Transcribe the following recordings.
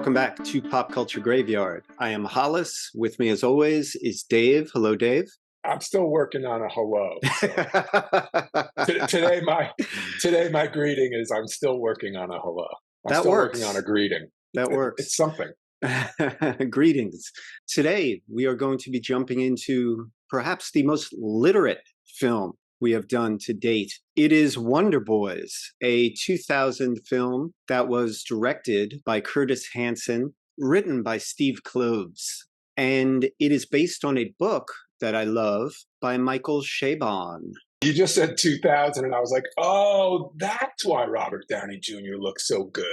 Welcome back to Pop Culture Graveyard. I am Hollis. With me, as always, is Dave. Hello, Dave. I'm still working on a hello. So. today, my greeting is I'm still working on a hello. I'm still working on a greeting. That works. It's something. Greetings. Today, we are going to be jumping into perhaps the most literate film we have done to date. It is Wonder Boys, a 2000 film that was directed by Curtis Hanson, written by Steve Kloves, and it is based on a book that I love by Michael Chabon. You just said 2000, and I was like, oh, that's why Robert Downey Jr. looks so good.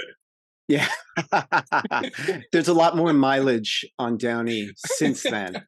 Yeah. There's a lot more mileage on Downey since then.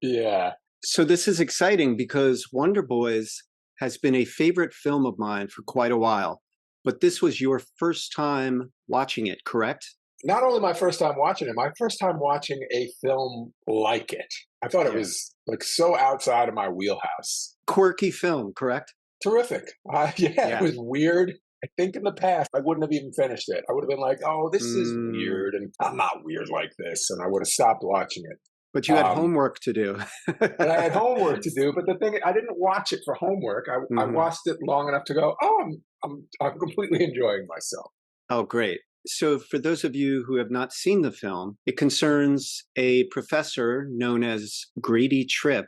Yeah. So this is exciting because Wonder Boys has been a favorite film of mine for quite a while, but this was your first time watching it, correct? Not only my first time watching it, my first time watching a film like it. I thought it was like so outside of my wheelhouse. Quirky film, correct? Terrific. It was weird. I think in the past, I wouldn't have even finished it. I would have been like, oh, this is weird, and I'm not weird like this, and I would have stopped watching it. But you had homework to do. And I had homework to do, but the thing, I didn't watch it for homework. I watched it long enough to go, oh, I'm completely enjoying myself. Oh, great. So for those of you who have not seen the film, it concerns a professor known as Grady Tripp,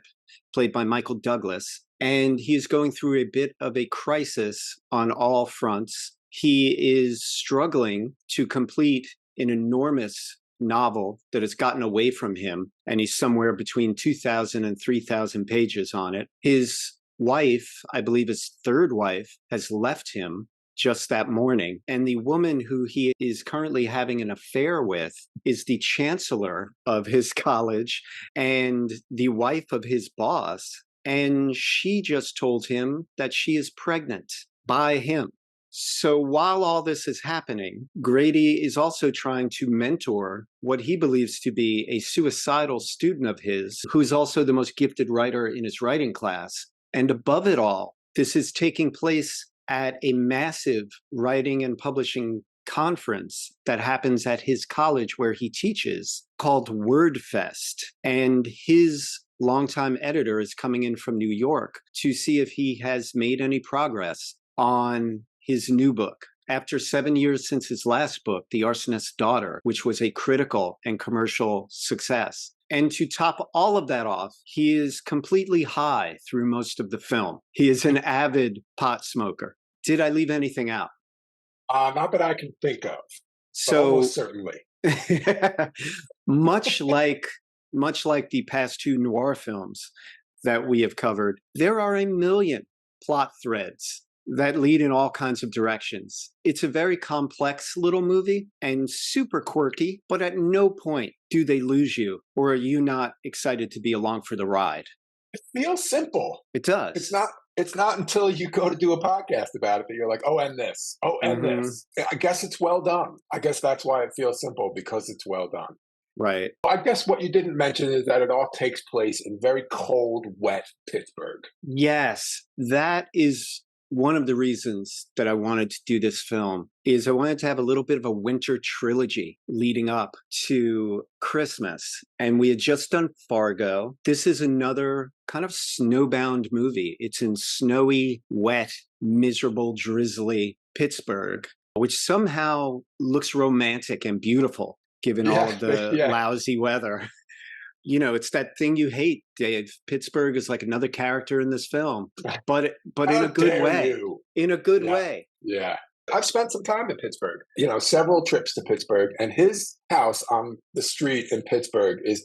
played by Michael Douglas, and he's going through a bit of a crisis on all fronts. He is struggling to complete an enormous novel that has gotten away from him, and he's somewhere between 2,000 and 3,000 pages on it. His wife, I believe his third wife, has left him just that morning, and the woman who he is currently having an affair with is the chancellor of his college and the wife of his boss, and she just told him that she is pregnant by him. So while all this is happening, Grady is also trying to mentor what he believes to be a suicidal student of his, who's also the most gifted writer in his writing class. And above it all, this is taking place at a massive writing and publishing conference that happens at his college where he teaches, called WordFest. And his longtime editor is coming in from New York to see if he has made any progress on his new book. After 7 years since his last book, The Arsonist's Daughter, which was a critical and commercial success. And to top all of that off, he is completely high through most of the film. He is an avid pot smoker. Did I leave anything out? Not that I can think of. So almost certainly. much like the past two noir films that we have covered, there are a million plot threads that lead in all kinds of directions. It's a very complex little movie and super quirky, but at no point do they lose you, or are you not excited to be along for the ride? It feels simple. It does. It's not until you go to do a podcast about it that you're like, oh, and this. Oh, and this. I guess it's well done. I guess that's why it feels simple, because it's well done. Right. I guess what you didn't mention is that it all takes place in very cold, wet Pittsburgh. Yes, that is one of the reasons that I wanted to do this film. Is I wanted to have a little bit of a winter trilogy leading up to Christmas. And we had just done Fargo. This is another kind of snowbound movie. It's in snowy, wet, miserable, drizzly Pittsburgh, which somehow looks romantic and beautiful given all of the lousy weather. You know, it's that thing you hate, Dave. Pittsburgh is like another character in this film, but in a good way. In a good way. Yeah. I've spent some time in Pittsburgh, several trips to Pittsburgh, and his house on the street in Pittsburgh is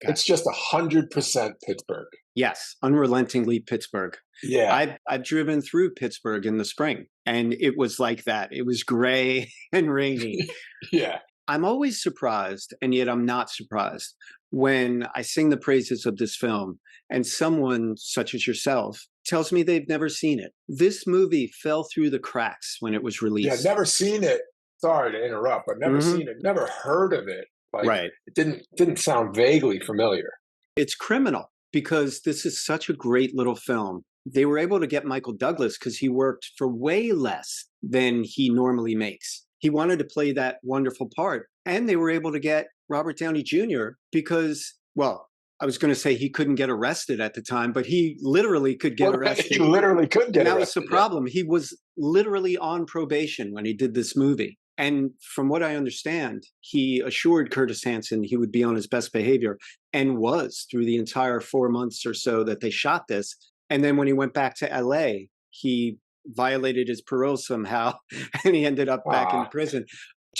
it's just 100% Pittsburgh. Yes. Unrelentingly Pittsburgh. Yeah. I've driven through Pittsburgh in the spring, and it was like that. It was gray and rainy. Yeah. I'm always surprised, and yet I'm not surprised, when I sing the praises of this film and someone such as yourself tells me they've never seen it. This movie fell through the cracks when it was released. Yeah, never seen it. Sorry to interrupt, but never seen it, never heard of it. Right. It didn't sound vaguely familiar. It's criminal because this is such a great little film. They were able to get Michael Douglas because he worked for way less than he normally makes. He wanted to play that wonderful part. And they were able to get Robert Downey Jr. because, well, I was going to say he couldn't get arrested at the time, but he literally could get arrested. He literally could get and that arrested. was the problem. He was literally on probation when he did this movie. And from what I understand, he assured Curtis Hanson he would be on his best behavior, and was through the entire 4 months or so that they shot this. And then when he went back to LA, he violated his parole somehow, and he ended up back in prison.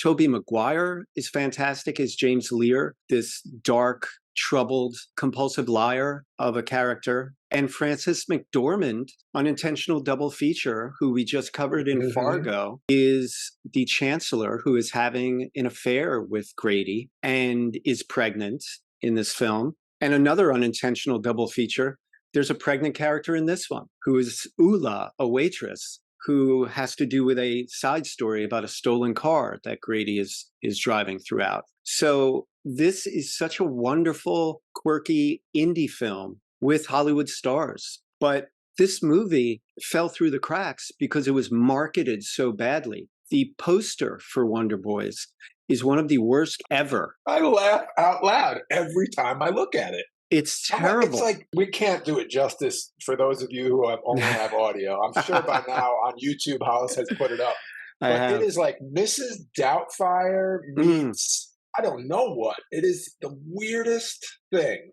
Tobey Maguire is fantastic as James Lear, this dark, troubled, compulsive liar of a character. And Frances McDormand, unintentional double feature, who we just covered in Fargo, is the chancellor who is having an affair with Grady and is pregnant in this film. And another unintentional double feature, there's a pregnant character in this one who is Oola, a waitress, who has to do with a side story about a stolen car that Grady is driving throughout. So this is such a wonderful, quirky indie film with Hollywood stars. But this movie fell through the cracks because it was marketed so badly. The poster for Wonder Boys is one of the worst ever. I laugh out loud every time I look at it. It's terrible. It's like, we can't do it justice for those of you who only have audio. I'm sure by now on YouTube, Hollis has put it up. But it is like Mrs. Doubtfire meets, I don't know what. It is the weirdest thing.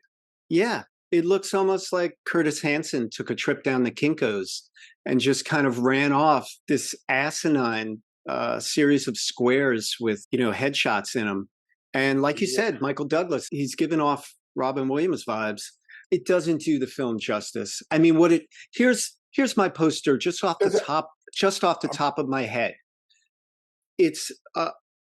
Yeah. It looks almost like Curtis Hanson took a trip down the Kinko's and just kind of ran off this asinine series of squares with, headshots in them. And like you said, Michael Douglas, he's given off Robin Williams vibes. It doesn't do the film justice. I mean, here's my poster just off the top of my head. It's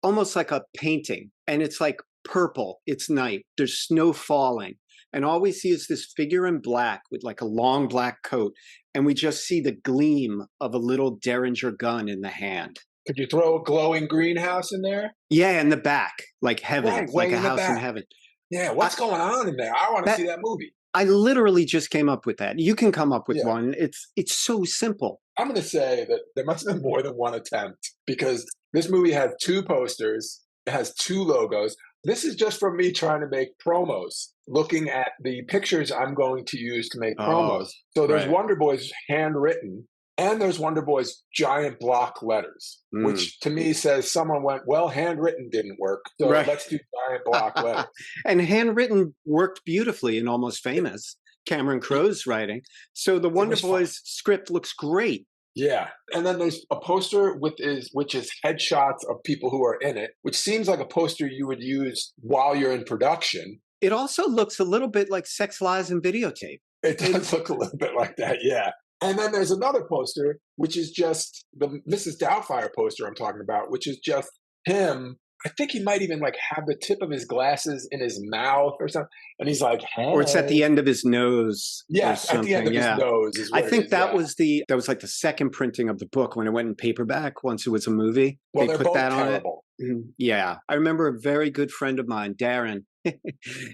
almost like a painting, and it's like purple. It's night. There's snow falling, and all we see is this figure in black with like a long black coat, and we just see the gleam of a little Derringer gun in the hand. Could you throw a glowing greenhouse in there? Yeah, in the back, like heaven, right, like a house in heaven. Yeah, what's going on in there? I want to see that movie. I literally just came up with that. You can come up with one. It's so simple. I'm going to say that there must have been more than one attempt, because this movie has 2 posters. It has 2 logos. This is just from me trying to make promos, looking at the pictures I'm going to use to make promos. So there's Wonder Boys handwritten, and there's Wonder Boys giant block letters, which to me says someone went, well, handwritten didn't work, so let's do giant block letters. And handwritten worked beautifully in Almost Famous, Cameron Crowe's writing. So the Wonder Boys script looks great. Yeah. And then there's a poster which is headshots of people who are in it, which seems like a poster you would use while you're in production. It also looks a little bit like Sex, Lies, and Videotape. It does look a little bit like that, yeah. And then there's another poster, which is just the Mrs. Doubtfire poster I'm talking about, which is just him. I think he might even like have the tip of his glasses in his mouth or something. And he's like, hey. Or it's at the end of his nose. Yes, at the end of his nose. Is what I think that was like the second printing of the book when it went in paperback once it was a movie. Well, they put both that terrible. On it. Yeah. I remember a very good friend of mine, Darren,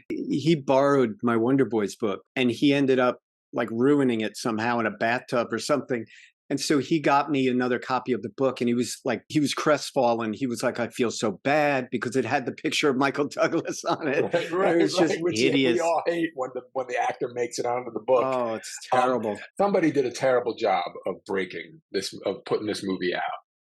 he borrowed my Wonder Boys book, and he ended up like ruining it somehow in a bathtub or something. And so he got me another copy of the book, and he was crestfallen. He was like, I feel so bad because it had the picture of Michael Douglas on it. Right, it was just hideous. We all hate when the actor makes it onto the book. Oh, it's terrible. Somebody did a terrible job of putting this movie out.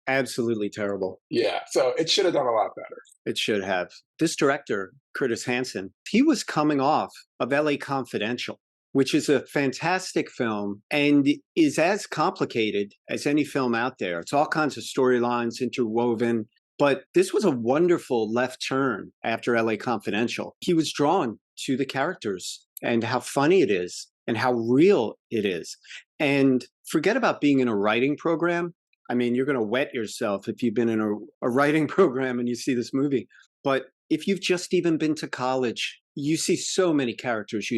Absolutely terrible. Yeah, so it should have done a lot better. It should have. This director, Curtis Hanson, he was coming off of LA Confidential, which is a fantastic film and is as complicated as any film out there. It's all kinds of storylines interwoven, but this was a wonderful left turn after LA Confidential. He was drawn to the characters and how funny it is and how real it is. And forget about being in a writing program. I mean, you're going to wet yourself if you've been in a writing program and you see this movie. But if you've just even been to college, you see so many characters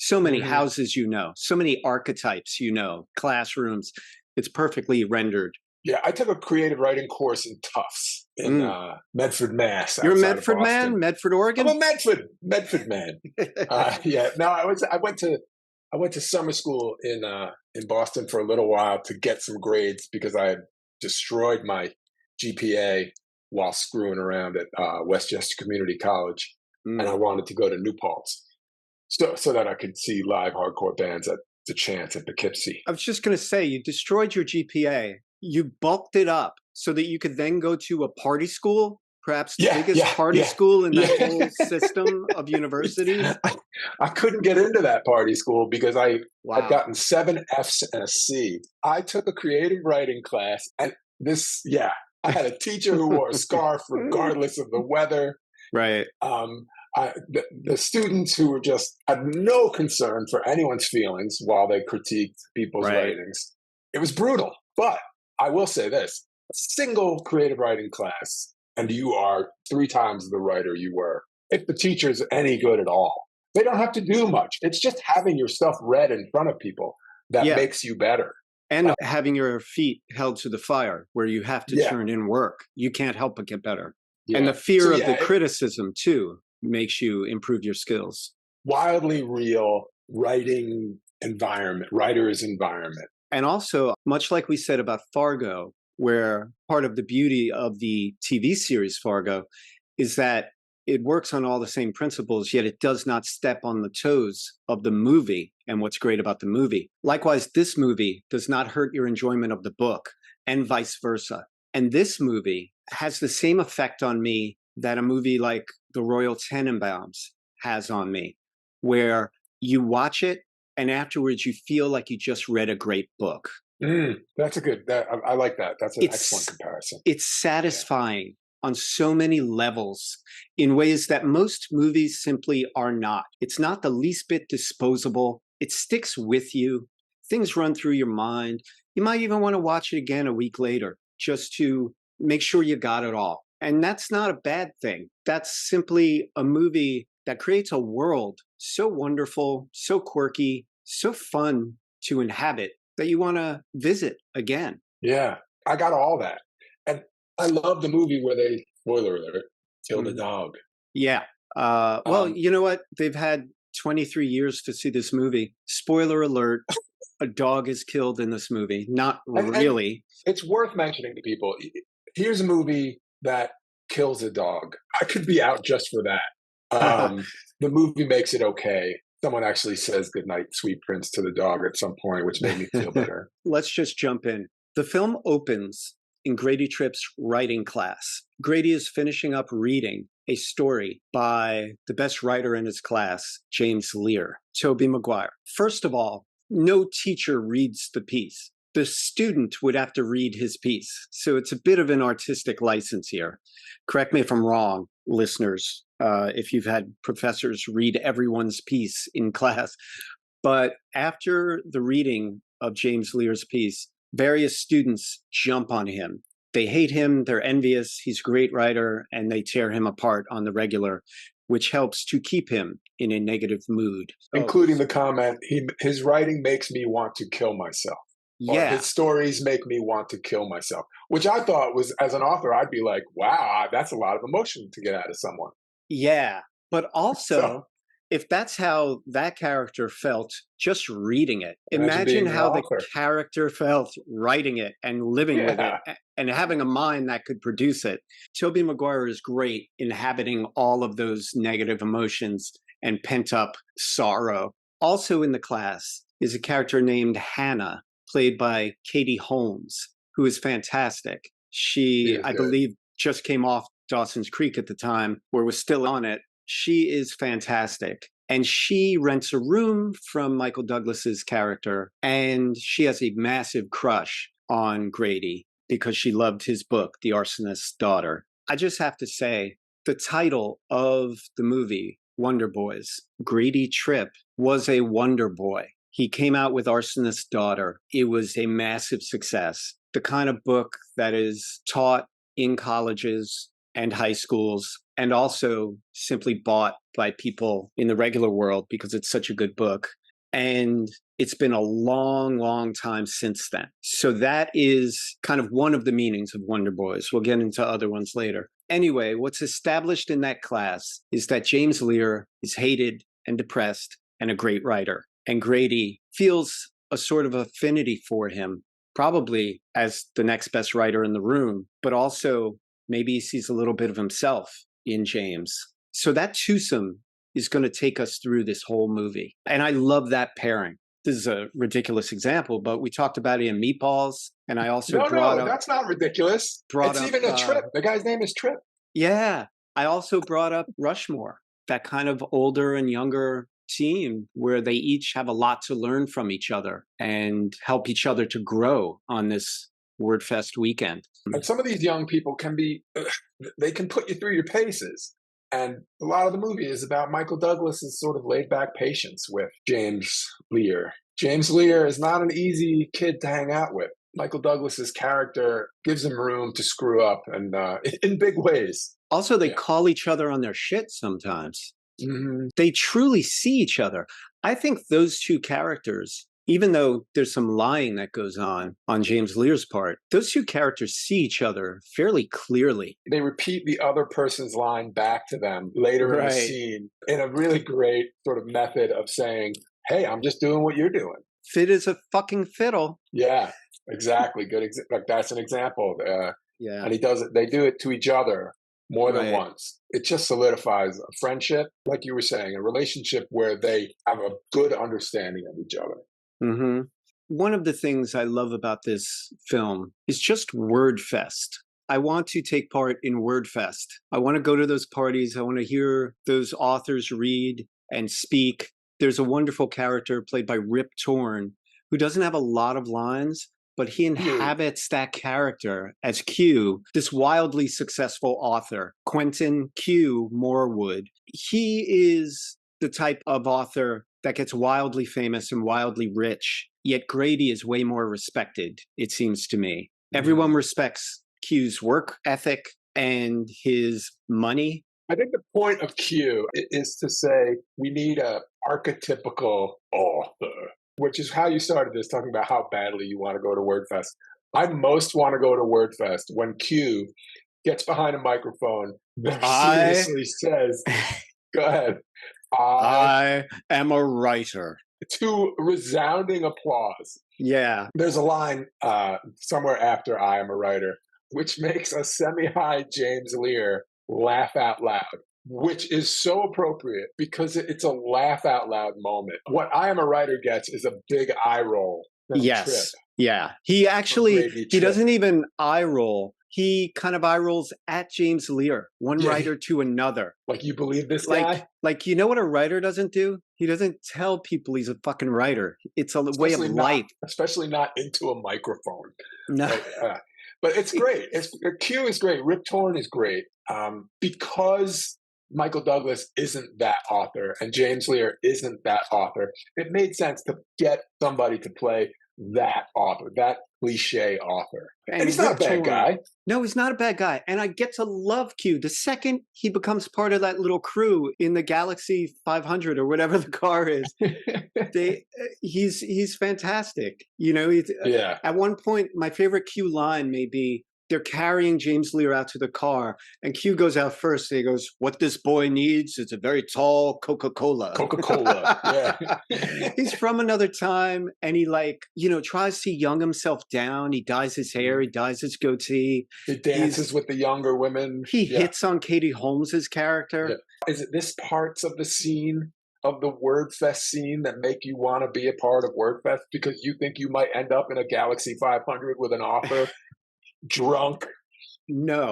so many houses so many archetypes classrooms. It's perfectly rendered. Yeah, I took a creative writing course in Tufts in Medford, Mass. You're a Medford man? Medford, Oregon? I'm a Medford man. Yeah, no, I went to summer school in Boston for a little while to get some grades because I had destroyed my GPA while screwing around at Westchester Community College, and I Mm. wanted to go to New Paltz so that I could see live hardcore bands at the Chance at Poughkeepsie. I was just going to say, you destroyed your GPA. You bulked it up so that you could then go to a party school, perhaps the Yeah, biggest yeah, party yeah, school in that yeah. whole system of universities. I couldn't get into that party school because I had Wow. gotten 7 Fs and a C. I took a creative writing class, and yeah, I had a teacher who wore a scarf regardless of the weather. Right. The students who were just had no concern for anyone's feelings while they critiqued people's Right. writings. It was brutal. But I will say this, a single creative writing class, and you are 3 times the writer you were. If the teacher's any good at all, they don't have to do much. It's just having your stuff read in front of people that Yeah. makes you better. And having your feet held to the fire where you have to Yeah, turn in work. You can't help but get better. And yeah. the fear So of the yeah, criticism, too, makes you improve your skills. wildly real writing environment, writer's environment. And also, much like we said about Fargo, where part of the beauty of the TV series Fargo is that it works on all the same principles, yet it does not step on the toes of the movie and what's great about the movie. Likewise, this movie does not hurt your enjoyment of the book and vice versa. And this movie has the same effect on me that a movie like The Royal Tenenbaums has on me, where you watch it and afterwards you feel like you just read a great book. That's a good. I like that. That's an excellent It's comparison. it's satisfying on so many levels in ways that most movies simply are not. It's not the least bit disposable. It sticks with you. Things run through your mind. You might even want to watch it again a week later just to make sure you got it all. And that's not a bad thing. That's simply a movie that creates a world so wonderful, so quirky, so fun to inhabit that you want to visit again. Yeah, I got all that, and I love the movie where they spoiler alert kill the Mm. dog. Yeah. Well, Um, you know what? They've had 23 years to see this movie. Spoiler alert, a dog is killed in this movie. Not and really. it's worth mentioning to people. Here's a movie that kills a dog. I could be out just for that. The movie makes it okay. Someone actually says "Good night, sweet prince" to the dog at some point, which made me feel better. Let's just jump in. The film opens in Grady Tripp's writing class. Grady is finishing up reading a story by the best writer in his class, James Lear, Tobey Maguire. First of all, no teacher reads the piece. The student would have to read his piece. So it's a bit of an artistic license here. Correct me if I'm wrong, listeners, if you've had professors read everyone's piece in class. But after the reading of James Lear's piece, various students jump on him. They hate him, they're envious, he's a great writer, and they tear him apart on the regular, which helps to keep him in a negative mood. Including the comment, his writing makes me want to kill myself, or Yeah, his stories make me want to kill myself, which I thought was, as an author, I'd be like, wow, that's a lot of emotion to get out of someone. yeah. But So also, if that's how that character felt just reading it, imagine imagine being the how the author. character felt writing it and living with it Yeah, and having a mind that could produce it. Tobey Maguire is great inhabiting all of those negative emotions and pent up sorrow. Also in the class is a character named Hannah, played by Katie Holmes, who is fantastic. he She, is I good. believe, just came off Dawson's Creek at the time, or was still on it. She is fantastic. And she rents a room from Michael Douglas's character, and she has a massive crush on Grady because she loved his book, The Arsonist's Daughter. I just have to say, the title of the movie, Wonder Boys, Grady Tripp was a wonder boy. He came out with Arsonist's Daughter. It was a massive success. The kind of book that is taught in colleges and high schools, and also simply bought by people in the regular world because it's such a good book. And it's been a long, long time since then. So that is kind of one of the meanings of Wonder Boys. We'll get into other ones later. Anyway, what's established in that class is that James Lear is hated and depressed and a great writer. And Grady feels a sort of affinity for him, probably as the next best writer in the room, but also Maybe he sees a little bit of himself in James. So that twosome is going to take us through this whole movie. And I love that pairing. This is a ridiculous example, but we talked about it in Meatballs, and I also No, that's not ridiculous. It's even a Trip. The guy's name is Trip. Yeah. I also brought up Rushmore, that kind of older and younger team where they each have a lot to learn from each other and help each other to grow on this WordFest weekend. And some of these young people can be, they can put you through your paces. And a lot of the movie is about Michael Douglas's sort of laid back patience with James Lear. James Lear is not an easy kid to hang out with. Michael Douglas's character gives him room to screw up, and in big ways. Also, they call each other on their shit sometimes. They truly see each other. I think those two characters, even though there's some lying that goes on James Lear's part, those two characters see each other fairly clearly. They repeat the other person's line back to them later in the scene in a really great sort of method of saying, hey, I'm just doing what you're doing. Fit as a fucking fiddle. Yeah, exactly. Good. Like that's an example. And he does it. They do it to each other more than once. It just solidifies a friendship, like you were saying, a relationship where they have a good understanding of each other. One of the things I love about this film is just WordFest. I want to take part in WordFest. I want to go to those parties. I want to hear those authors read and speak. There's a wonderful character played by Rip Torn who doesn't have a lot of lines, but he inhabits that character as Q, this wildly successful author, Quentin Q. Morwood. He is the type of author that gets wildly famous and wildly rich, yet Grady is way more respected, it seems to me. Everyone respects Q's work ethic and his money. I think the point of Q is to say we need a archetypical author, which is how you started this, talking about how badly you want to go to WordFest. I most want to go to WordFest when Q gets behind a microphone and seriously says, go ahead. I am a writer. To resounding applause. Yeah. There's a line somewhere after I am a writer, which makes a semi-high James Lear laugh out loud, which is so appropriate because it's a laugh out loud moment. What I am a writer gets is a big eye roll. Trip. Yeah. He actually, he doesn't even eye roll. He kind of eye rolls at James Lear, one writer to another. Like, you believe this guy? Like, you know what a writer doesn't do? He doesn't tell people he's a fucking writer. It's a way of life. Especially not into a microphone. No. But it's great. Q is great. Rip Torn is great. Because Michael Douglas isn't that author and James Lear isn't that author, it made sense to get somebody to play that author, that cliche author. And he's not a bad guy. No, he's not a bad guy. And I get to love Q. The second he becomes part of that little crew in the Galaxy 500 or whatever the car is, he's fantastic. You know, at one point, my favorite Q line may be, they're carrying James Lear out to the car, and Q goes out first. And he goes, "What this boy needs is a very tall Coca-Cola." Coca-Cola, yeah. He's from another time, and he tries to young himself down. He dyes his hair, he dyes his goatee. He dances with the younger women. He hits on Katie Holmes's character. Yeah. Is it this parts of the scene, of the WordFest scene, that make you want to be a part of WordFest because you think you might end up in a Galaxy 500 with an author? Drunk,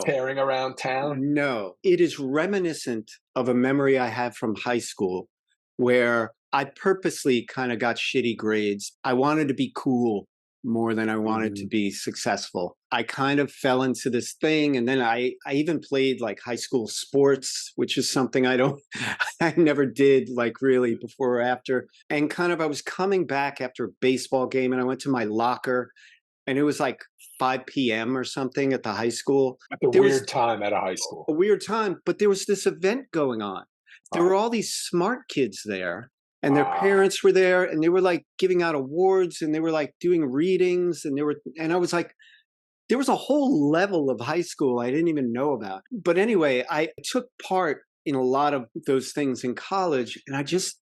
tearing around town? No, it is reminiscent of a memory I have from high school where I purposely kind of got shitty grades. I wanted to be cool more than I wanted to be successful. I kind of fell into this thing, and then I even played like high school sports, which is something I never did like really before or after. And kind of I was coming back after a baseball game, and I went to my locker. And it was like 5 p.m. or something at the high school. Weird time at a high school. A weird time, but there was this event going on. There were all these smart kids there, and their parents were there, and they were like giving out awards, and they were like doing readings, and I was like, there was a whole level of high school I didn't even know about. But anyway, I took part in a lot of those things in college, and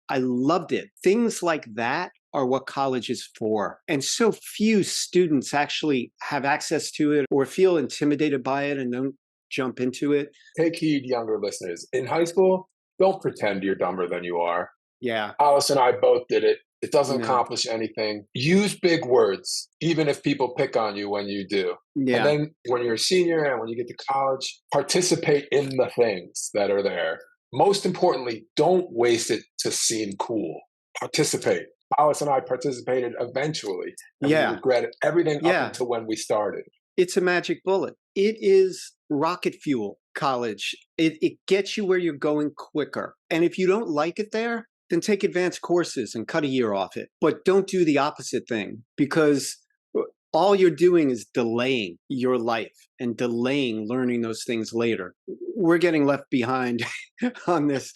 I loved it. Things like that are what college is for. And so few students actually have access to it or feel intimidated by it and jump into it. Take heed, younger listeners. In high school, don't pretend you're dumber than you are. Yeah. Alice and I both did it. It doesn't No. accomplish anything. Use big words, even if people pick on you when you do. And Yeah. then when you're a senior and when you get to college, participate in the things that are there. Most importantly, don't waste it to seem cool. Participate. Alice and I participated eventually, and we Yeah. regretted everything up Yeah. until when we started. It's a magic bullet. It is rocket fuel, college. It gets you where you're going quicker. And if you don't like it there, then take advanced courses and cut a year off it. But don't do the opposite thing, because all you're doing is delaying your life and delaying learning those things later. We're getting left behind on this.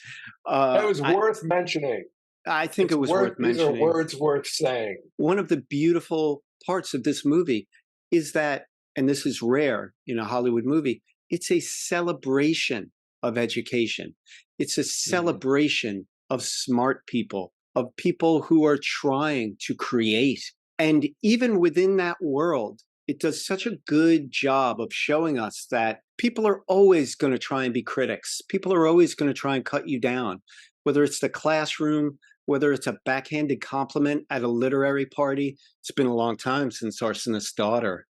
It was worth mentioning. I think it was worth These are mentioning. words worth saying. One of the beautiful parts of this movie is that, and this is rare in a Hollywood movie, it's a celebration of education. It's a celebration of smart people, of people who are trying to create. And even within that world, it does such a good job of showing us that people are always going to try and be critics. People are always going to try and cut you down, whether it's the classroom, whether it's a backhanded compliment at a literary party. It's been a long time since Arsonist's Daughter.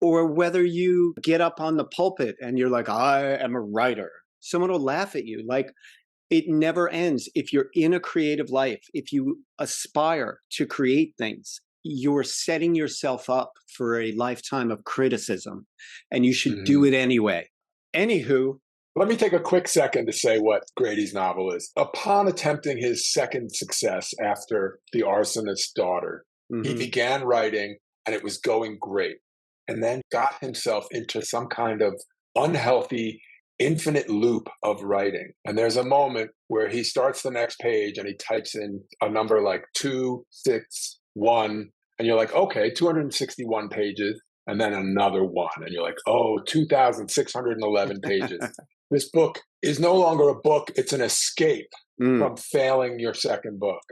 Or whether you get up on the pulpit and you're like, I am a writer. Someone will laugh at you. Like, it never ends. If you're in a creative life, if you aspire to create things, you're setting yourself up for a lifetime of criticism, and you should do it anyway. Anywho, let me take a quick second to say what Grady's novel is. Upon attempting his second success after The Arsonist's Daughter, he began writing and it was going great, and then got himself into some kind of unhealthy, infinite loop of writing. And there's a moment where he starts the next page and he types in a number like 261, and you're like, okay, 261 pages, and then another one, and you're like, oh, 2,611 pages. This book is no longer a book, it's an escape from failing your second book.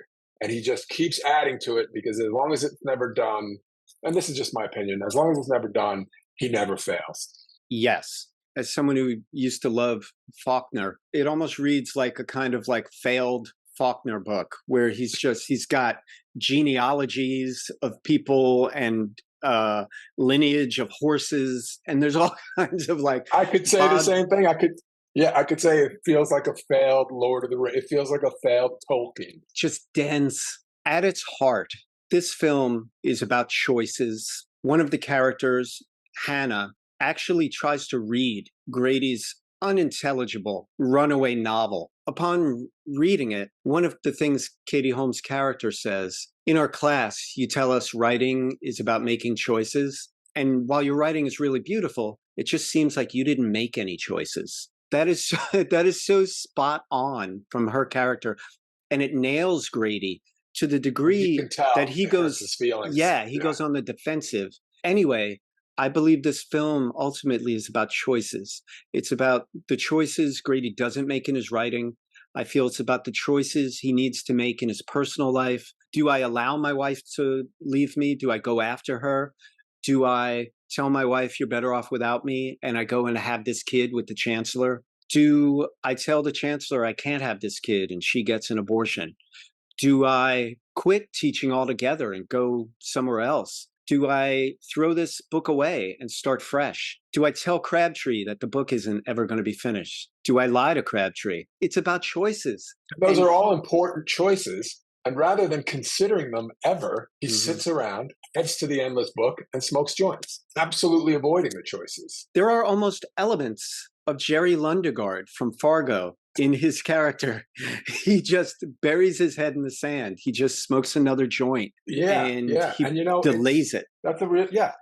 And he just keeps adding to it, because as long as it's never done, and this is just my opinion, as long as it's never done, he never fails. Yes. As someone who used to love Faulkner, it almost reads like a kind of like failed Faulkner book, where he's got genealogies of people and lineage of horses, and there's all kinds of like. I could say the same thing. I could say it feels like a failed Lord of the Rings. It feels like a failed Tolkien. Just dense. At its heart, this film is about choices. One of the characters, Hannah, actually tries to read Grady's unintelligible runaway novel. Upon reading it, one of the things Katie Holmes' character says, in our class, you tell us writing is about making choices. And while your writing is really beautiful, it just seems like you didn't make any choices. That is so spot on from her character. And it nails Grady to the degree that he goes, goes on the defensive. Anyway, I believe this film ultimately is about choices. It's about the choices Grady doesn't make in his writing. I feel it's about the choices he needs to make in his personal life. Do I allow my wife to leave me? Do I go after her? Do I tell my wife you're better off without me, and I go and have this kid with the chancellor? Do I tell the chancellor I can't have this kid and she gets an abortion? Do I quit teaching altogether and go somewhere else? Do I throw this book away and start fresh? Do I tell Crabtree that the book isn't ever going to be finished? Do I lie to Crabtree? It's about choices. Those are all important choices. And rather than considering them ever, he sits around, heads to the endless book, and smokes joints, absolutely avoiding the choices. There are almost elements of Jerry Lundegaard from Fargo in his character. He just buries his head in the sand. He just smokes another joint. He delays it. That's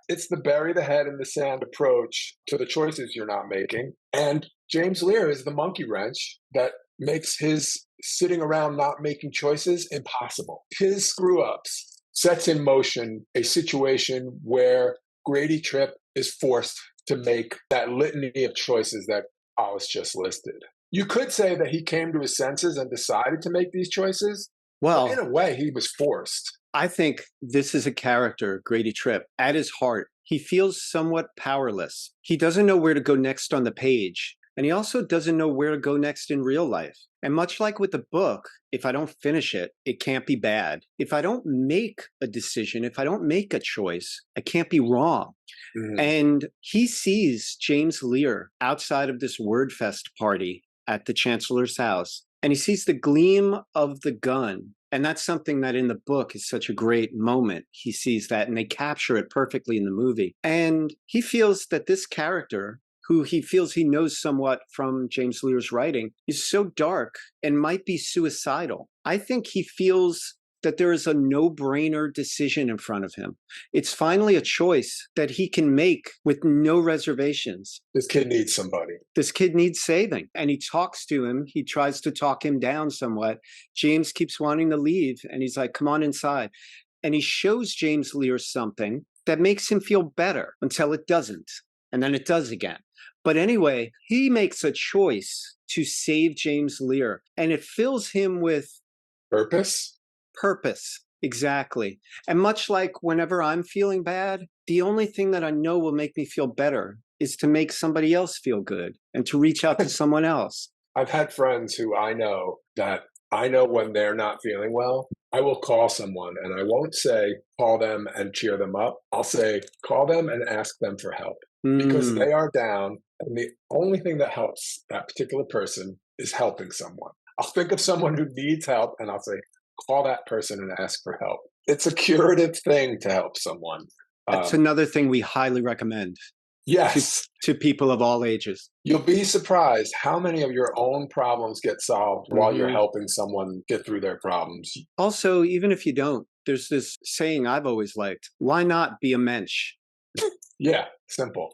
it's the bury the head in the sand approach to the choices you're not making. And James Lear is the monkey wrench that makes his sitting around not making choices impossible. His screw-ups sets in motion a situation where Grady Tripp is forced to make that litany of choices that Hollis just listed. You could say that he came to his senses and decided to make these choices. Well, in a way, he was forced. I think this is a character, Grady Tripp, at his heart. He feels somewhat powerless. He doesn't know where to go next on the page. And he also doesn't know where to go next in real life. And much like with the book, if I don't finish it, it can't be bad. If I don't make a decision, if I don't make a choice, I can't be wrong. Mm-hmm. And he sees James Lear outside of this WordFest party at the Chancellor's house, and he sees the gleam of the gun. And that's something that in the book is such a great moment. He sees that, and they capture it perfectly in the movie. And he feels that this character, who he feels he knows somewhat from James Lear's writing, is so dark and might be suicidal. I think he feels that there is a no-brainer decision in front of him. It's finally a choice that he can make with no reservations. This kid needs somebody. This kid needs saving. And he talks to him. He tries to talk him down somewhat. James keeps wanting to leave, and he's like, come on inside. And he shows James Lear something that makes him feel better until it doesn't. And then it does again. But anyway, he makes a choice to save James Lear, and it fills him with purpose. Purpose, exactly. And much like whenever I'm feeling bad, the only thing that I know will make me feel better is to make somebody else feel good and to reach out to someone else. I've had friends who I know when they're not feeling well, I will call someone, and I won't say call them and cheer them up. I'll say call them and ask them for help because they are down, and the only thing that helps that particular person is helping someone. I'll think of someone who needs help, and I'll say, call that person and ask for help. It's a curative thing to help someone. That's another thing we highly recommend. Yes. To people of all ages. You'll be surprised how many of your own problems get solved while you're helping someone get through their problems. Also, even if you don't, there's this saying I've always liked, why not be a mensch? Yeah, simple.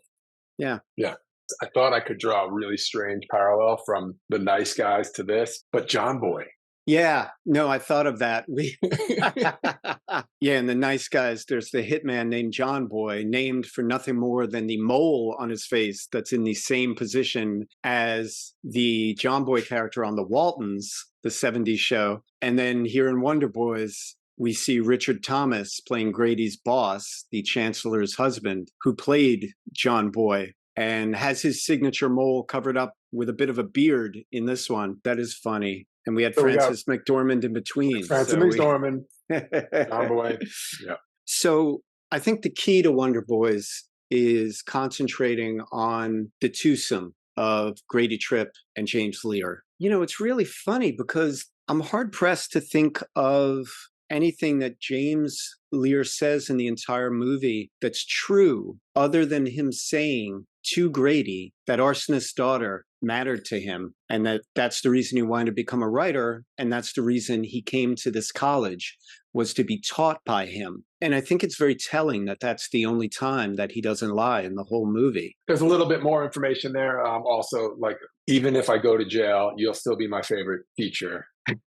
Yeah. Yeah. I thought I could draw a really strange parallel from The Nice Guys to this, but John Boy. Yeah, no, I thought of that. Yeah, in The Nice Guys, there's the hitman named John Boy, named for nothing more than the mole on his face that's in the same position as the John Boy character on The Waltons, the 70s show. And then here in Wonder Boys, we see Richard Thomas playing Grady's boss, the Chancellor's husband, who played John Boy and has his signature mole covered up with a bit of a beard in this one. That is funny. And we had Frances McDormand in between. Frances McDormand, John Boy. Yeah. So I think the key to Wonder Boys is concentrating on the twosome of Grady Tripp and James Lear. You know, it's really funny because I'm hard-pressed to think of anything that James Lear says in the entire movie that's true other than him saying to Grady that Arsonist's daughter mattered to him, and that's the reason he wanted to become a writer, and that's the reason he came to this college, was to be taught by him. And I think it's very telling that that's the only time that he doesn't lie in the whole movie. There's a little bit more information there. Also, like, even if I go to jail, you'll still be my favorite teacher.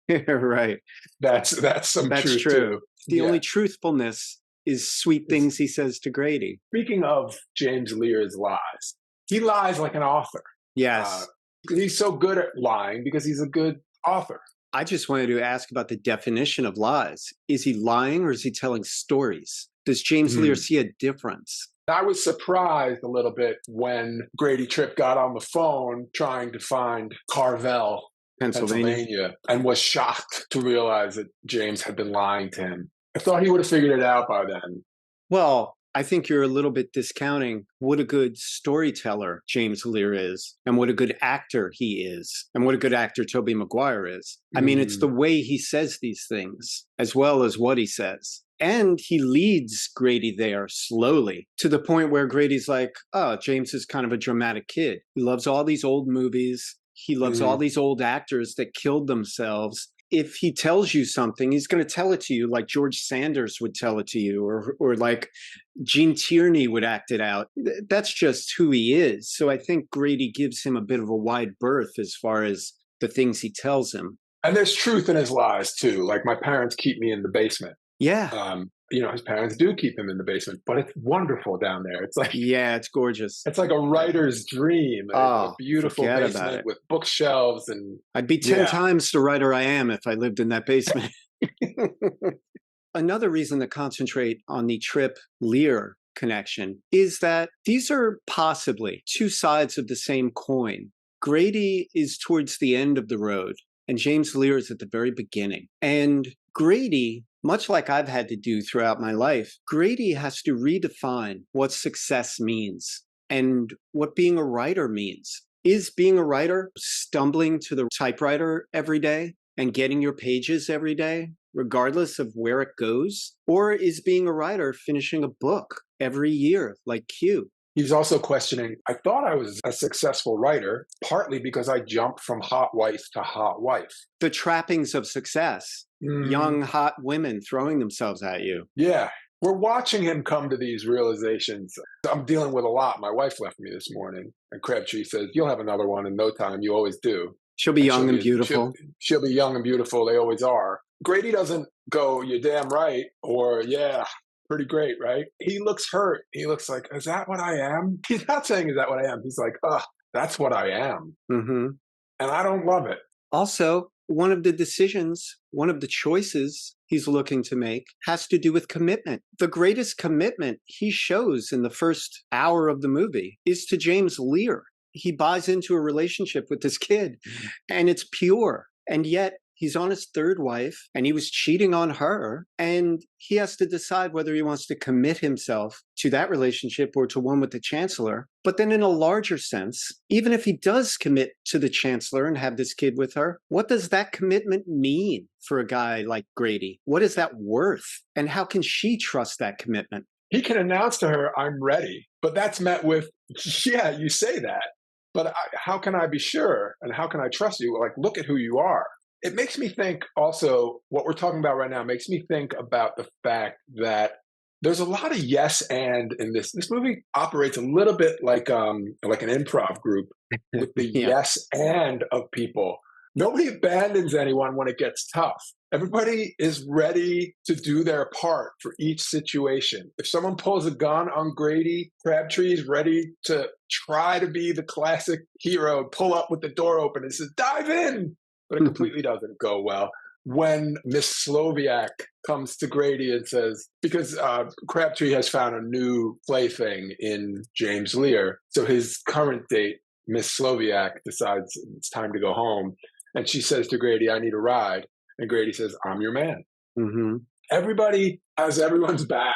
Right. That's some truth too. The only truthfulness is sweet things he says to Grady. Speaking of James Lear's lies, he lies like an author. Yes. He's so good at lying because he's a good author. I just wanted to ask about the definition of lies. Is he lying or is he telling stories? Does James Lear see a difference? I was surprised a little bit when Grady Tripp got on the phone trying to find Carvel, Pennsylvania, and was shocked to realize that James had been lying to him. I thought he would have figured it out by then. Well, I think you're a little bit discounting what a good storyteller James Lear is, and what a good actor he is, and what a good actor Tobey Maguire is. I mean, it's the way he says these things, as well as what he says. And he leads Grady there slowly to the point where Grady's like, oh, James is kind of a dramatic kid. He loves all these old movies. He loves all these old actors that killed themselves. If he tells you something, he's going to tell it to you like George Sanders would tell it to you, or like Gene Tierney would act it out. That's just who he is. So I think Grady gives him a bit of a wide berth as far as the things he tells him. And there's truth in his lies too. Like, my parents keep me in the basement. Yeah. His parents do keep him in the basement, but it's wonderful down there. It's like, yeah, it's gorgeous. It's like a writer's dream. A beautiful basement with bookshelves, and I'd be 10 times the writer I am if I lived in that basement. Another reason to concentrate on the Tripp Lear connection is that these are possibly two sides of the same coin. Grady is towards the end of the road, and James Lear is at the very beginning. And Grady, much like I've had to do throughout my life, Grady has to redefine what success means and what being a writer means. Is being a writer stumbling to the typewriter every day and getting your pages every day, regardless of where it goes? Or is being a writer finishing a book every year, like Q? He's also questioning, I thought I was a successful writer, partly because I jumped from hot wife to hot wife. The trappings of success, young, hot women throwing themselves at you. Yeah. We're watching him come to these realizations. I'm dealing with a lot. My wife left me this morning, and Crabtree says, you'll have another one in no time. You always do. She'll be young and beautiful. She'll be young and beautiful. They always are. Grady doesn't go, you're damn right, or yeah, pretty great, right? He looks hurt. He looks like, is that what I am? He's not saying, is that what I am? He's like, that's what I am. Mm-hmm. And I don't love it. Also, one of the decisions, one of the choices he's looking to make has to do with commitment. The greatest commitment he shows in the first hour of the movie is to James Lear. He buys into a relationship with this kid, and it's pure. And yet he's on his third wife, and he was cheating on her, and he has to decide whether he wants to commit himself to that relationship or to one with the chancellor. But then in a larger sense, even if he does commit to the chancellor and have this kid with her, what does that commitment mean for a guy like Grady? What is that worth? And how can she trust that commitment? He can announce to her, I'm ready. But that's met with, yeah, you say that. But how can I be sure? And how can I trust you? Like, look at who you are. It makes me think also, what we're talking about right now makes me think about the fact that there's a lot of yes and in this. This movie operates a little bit like an improv group with the yes and of people. Nobody abandons anyone when it gets tough. Everybody is ready to do their part for each situation. If someone pulls a gun on Grady, Crabtree is ready to try to be the classic hero, pull up with the door open and says, dive in. But it completely doesn't go well. When Miss Sloviak comes to Grady and says, because Crabtree has found a new plaything in James Lear, so his current date, Miss Sloviak, decides it's time to go home. And she says to Grady, I need a ride. And Grady says, I'm your man. Mm-hmm. Everybody has everyone's back.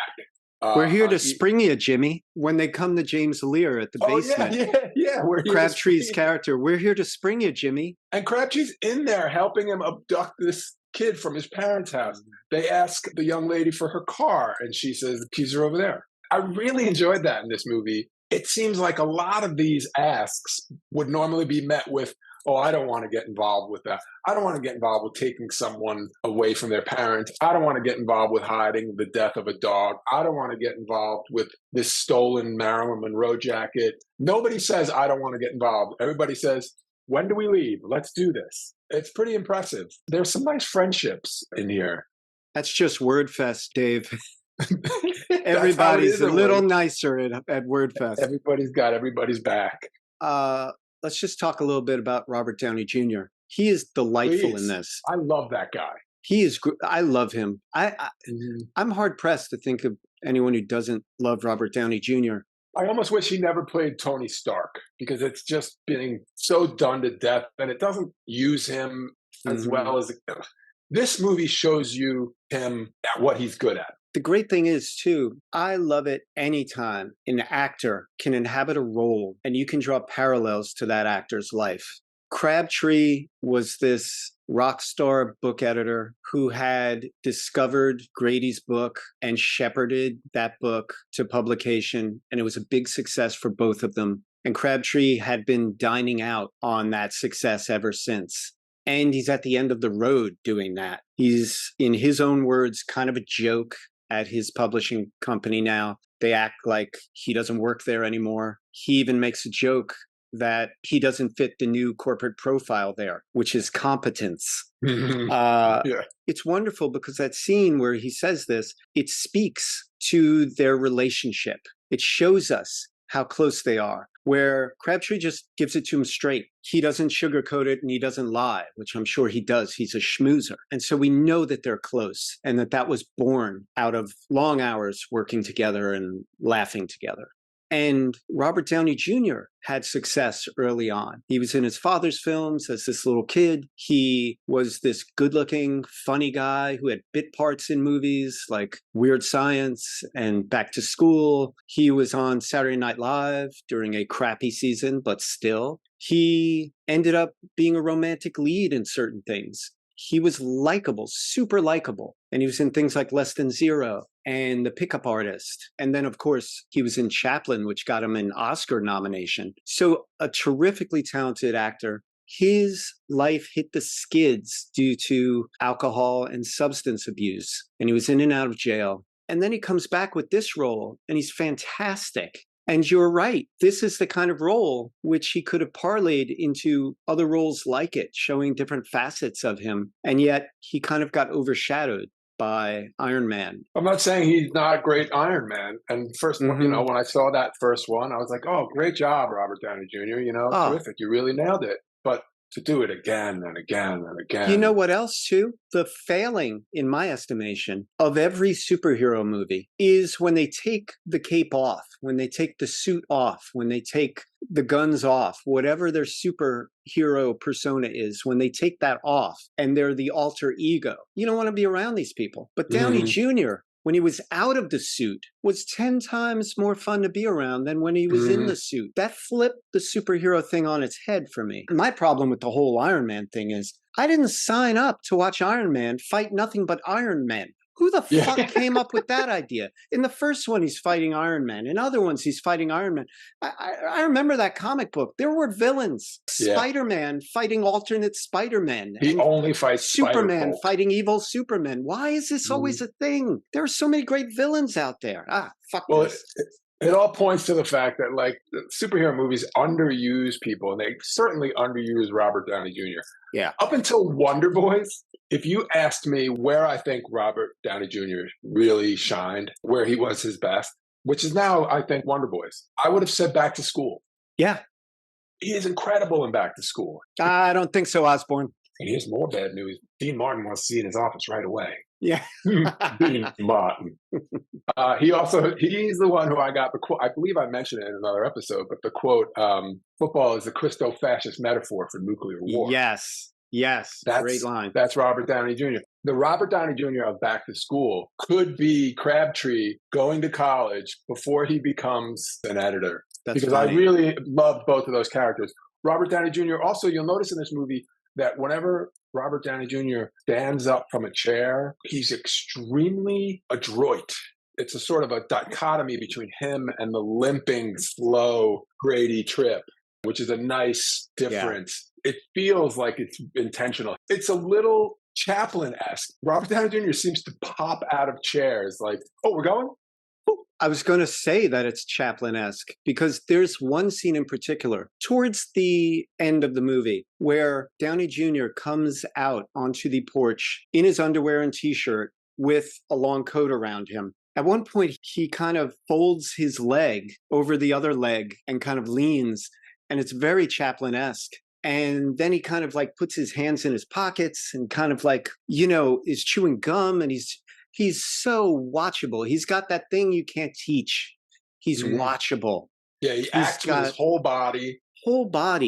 We're here to spring you, Jimmy. When they come to James Lear at the basement. Yeah. We're here Crabtree's character. We're here to spring you, Jimmy. And Crabtree's in there helping him abduct this kid from his parents' house. They ask the young lady for her car, and she says, the keys are over there. I really enjoyed that in this movie. It seems like a lot of these asks would normally be met with, oh, I don't want to get involved with that. I don't want to get involved with taking someone away from their parents. I don't want to get involved with hiding the death of a dog. I don't want to get involved with this stolen Marilyn Monroe jacket. Nobody says, I don't want to get involved. Everybody says, when do we leave? Let's do this. It's pretty impressive. There's some nice friendships in here. That's just WordFest, Dave. Everybody's a little nicer at WordFest. Everybody's got everybody's back. Let's just talk a little bit about Robert Downey Jr. He is delightful in this. I love that guy. He is. I love him. I'm hard pressed to think of anyone who doesn't love Robert Downey Jr. I almost wish he never played Tony Stark because it's just being so done to death, and it doesn't use him as well as this movie shows you him at what he's good at. The great thing is, too, I love it anytime an actor can inhabit a role and you can draw parallels to that actor's life. Crabtree was this rock star book editor who had discovered Grady's book and shepherded that book to publication, and it was a big success for both of them. And Crabtree had been dining out on that success ever since. And he's at the end of the road doing that. He's, in his own words, kind of a joke at his publishing company now. They act like he doesn't work there anymore. He even makes a joke that he doesn't fit the new corporate profile there, which is competence. It's wonderful because that scene where he says this, it speaks to their relationship. It shows us how close they are. where Crabtree just gives it to him straight. He doesn't sugarcoat it and he doesn't lie, which I'm sure he does. He's a schmoozer. And so we know that they're close and that was born out of long hours working together and laughing together. And Robert Downey Jr. had success early on. He was in his father's films as this little kid. He was this good-looking, funny guy who had bit parts in movies like Weird Science and Back to School. He was on Saturday Night Live during a crappy season, but still. He ended up being a romantic lead in certain things. He was likable, super likable. And he was in things like Less Than Zero and The Pickup Artist. And then, of course, he was in Chaplin, which got him an Oscar nomination. So a terrifically talented actor. His life hit the skids due to alcohol and substance abuse. And he was in and out of jail. And then he comes back with this role, and he's fantastic. And you're right. This is the kind of role which he could have parlayed into other roles like it, showing different facets of him. And yet he kind of got overshadowed by Iron Man. I'm not saying he's not a great Iron Man. And first, when I saw that first one, I was like, oh, great job, Robert Downey Jr. Terrific. You really nailed it. But to do it again and again and again. You know what else, too? The failing, in my estimation, of every superhero movie is when they take the cape off, when they take the suit off, when they take the guns off, whatever their superhero persona is, when they take that off and they're the alter ego. You don't want to be around these people. But Downey Jr., when he was out of the suit, was 10 times more fun to be around than when he was in the suit. That flipped the superhero thing on its head for me. My problem with the whole Iron Man thing is I didn't sign up to watch Iron Man fight nothing but Iron Men. Who the fuck came up with that idea? In the first one, he's fighting Iron Man. In other ones, he's fighting Iron Man. I remember that comic book. There were villains. Yeah. Spider-Man fighting alternate Spider-Man. He only fights Superman fighting evil Superman. Why is this always a thing? There are so many great villains out there. Fuck this. It all points to the fact that, like, superhero movies underuse people, and they certainly underuse Robert Downey Jr. Yeah. Up until Wonder Boys, if you asked me where I think Robert Downey Jr. really shined, where he was his best, which is now, I think, Wonder Boys, I would have said Back to School. Yeah. He is incredible in Back to School. I don't think so, Osborne. And here's more bad news. Dean Martin wants to see in his office right away. Yeah. Dean Martin. He's the one who I got the quote. I believe I mentioned it in another episode, but the quote, football is the Christo-fascist metaphor for nuclear war. Yes. Great line. That's Robert Downey Jr. The Robert Downey Jr. of Back to School could be Crabtree going to college before he becomes an editor. That's because funny. I really loved both of those characters. Robert Downey Jr. also, you'll notice in this movie that whenever Robert Downey Jr. stands up from a chair, he's extremely adroit. It's a sort of a dichotomy between him and the limping, slow Grady Tripp, which is a nice difference. Yeah. It feels like it's intentional. It's a little Chaplin-esque. Robert Downey Jr. seems to pop out of chairs like, oh, we're going? I was going to say that it's Chaplin-esque because there's one scene in particular towards the end of the movie where Downey Jr. comes out onto the porch in his underwear and t-shirt with a long coat around him. At one point, he kind of folds his leg over the other leg and kind of leans, and it's very Chaplin-esque. And then he kind of like puts his hands in his pockets and kind of like, is chewing gum, and he's so watchable. He's got that thing you can't teach. He's watchable. Yeah, he acts with his whole body.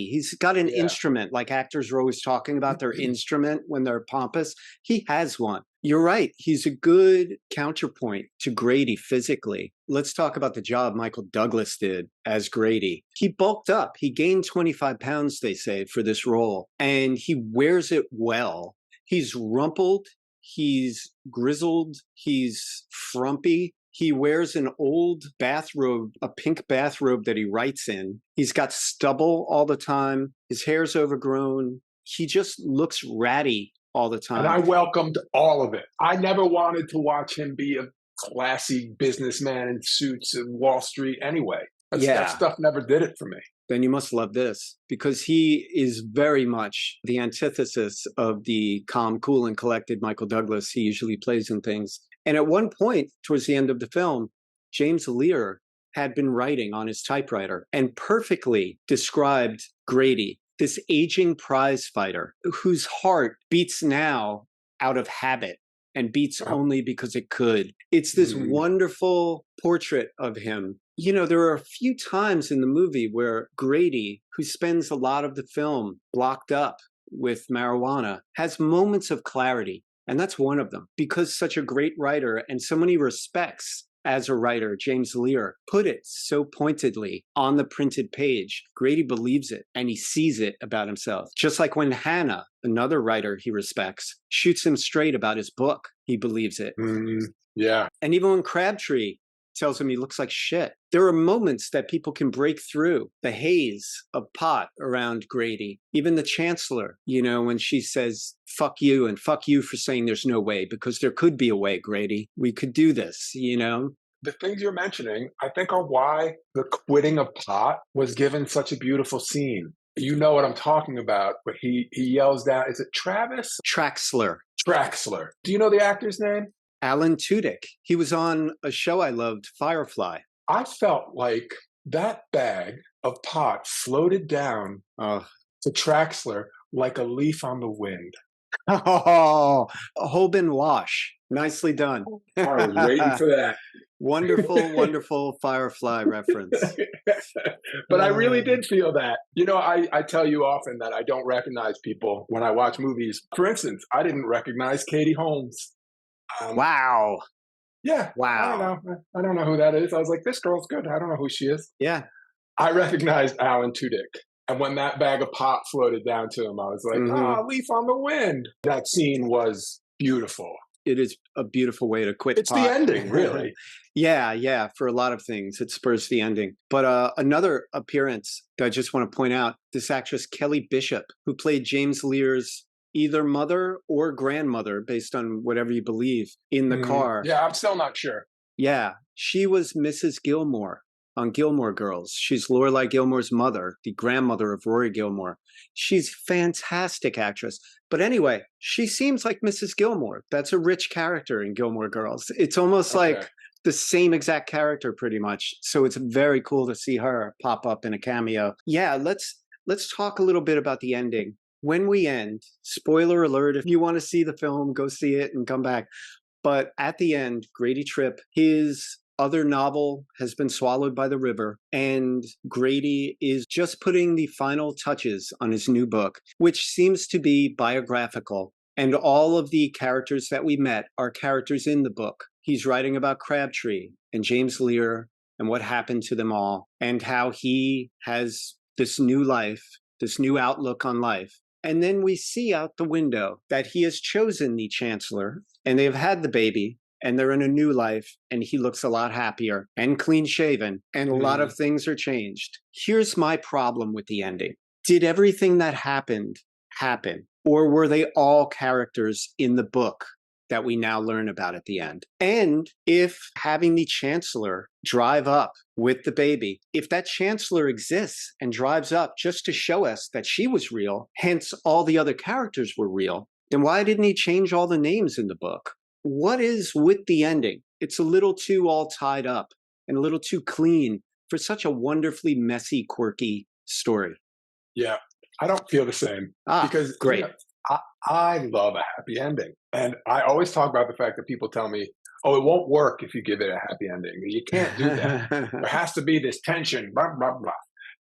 He's got an instrument, like actors are always talking about their instrument when they're pompous. He has one. You're right. He's a good counterpoint to Grady physically. Let's talk about the job Michael Douglas did as Grady. He bulked up. He gained 25 pounds, they say, for this role. And he wears it well. He's rumpled. He's grizzled. He's frumpy. He wears an old bathrobe, a pink bathrobe that he writes in. He's got stubble all the time. His hair's overgrown. He just looks ratty all the time. And I welcomed all of it. I never wanted to watch him be a classy businessman in suits in Wall Street anyway. That stuff never did it for me. Then you must love this, because he is very much the antithesis of the calm, cool, and collected Michael Douglas he usually plays in things. And at one point, towards the end of the film, James Lear had been writing on his typewriter and perfectly described Grady, this aging prize fighter whose heart beats now out of habit and beats only because it could. It's this wonderful portrait of him. You know, there are a few times in the movie where Grady, who spends a lot of the film blocked up with marijuana, has moments of clarity. And that's one of them, because such a great writer and someone he respects as a writer, James Lear, put it so pointedly on the printed page. Grady believes it and he sees it about himself. Just like when Hannah, another writer he respects, shoots him straight about his book, he believes it. Yeah. And even when Crabtree tells him he looks like shit, there are moments that people can break through the haze of pot around Grady. Even the chancellor, you know, when she says, fuck you and fuck you for saying there's no way, because there could be a way, Grady. We could do this, you know? The things you're mentioning, I think, are why the quitting of pot was given such a beautiful scene. You know what I'm talking about, but he yells down, is it Travis? Traxler. Traxler. Do you know the actor's name? Alan Tudyk. He was on a show I loved, Firefly. I felt like that bag of pot floated down to Traxler like a leaf on the wind. Oh, a Hoban wash. Nicely done. I was waiting for that. Wonderful, wonderful Firefly reference. But I really did feel that. You know, I tell you often that I don't recognize people when I watch movies. For instance, I didn't recognize Katie Holmes. Wow. Yeah. Wow. I don't know who that is. I was like, this girl's good. I don't know who she is. Yeah. I recognized Alan Tudyk. And when that bag of pot floated down to him, I was like, leaf on the wind. That scene was beautiful. It is a beautiful way to quit It's pot. the ending, really. Yeah. For a lot of things, it spurs the ending. But another appearance that I just want to point out, this actress, Kelly Bishop, who played James Lear's either mother or grandmother, based on whatever you believe, in the car. Yeah, I'm still not sure. Yeah, she was Mrs. Gilmore on Gilmore Girls. She's Lorelai Gilmore's mother, the grandmother of Rory Gilmore. She's a fantastic actress. But anyway, she seems like Mrs. Gilmore. That's a rich character in Gilmore Girls. It's almost like the same exact character pretty much. So it's very cool to see her pop up in a cameo. Yeah, let's talk a little bit about the ending. When we end, spoiler alert, if you want to see the film, go see it and come back. But at the end, Grady Tripp, his other novel has been swallowed by the river, and Grady is just putting the final touches on his new book, which seems to be biographical. And all of the characters that we met are characters in the book. He's writing about Crabtree and James Lear and what happened to them all, and how he has this new life, this new outlook on life. And then we see out the window that he has chosen the chancellor, and they've had the baby, and they're in a new life, and he looks a lot happier and clean shaven, and a lot of things are changed. Here's my problem with the ending. Did everything that happened happen? Or were they all characters in the book that we now learn about at the end? And if having the chancellor drive up with the baby, if that chancellor exists and drives up just to show us that she was real, hence all the other characters were real, then why didn't he change all the names in the book? What is with the ending? It's a little too all tied up and a little too clean for such a wonderfully messy, quirky story. Yeah, I don't feel the same. Because great. You know, I love a happy ending. And I always talk about the fact that people tell me, oh, it won't work if you give it a happy ending. You can't do that. There has to be this tension, blah, blah, blah.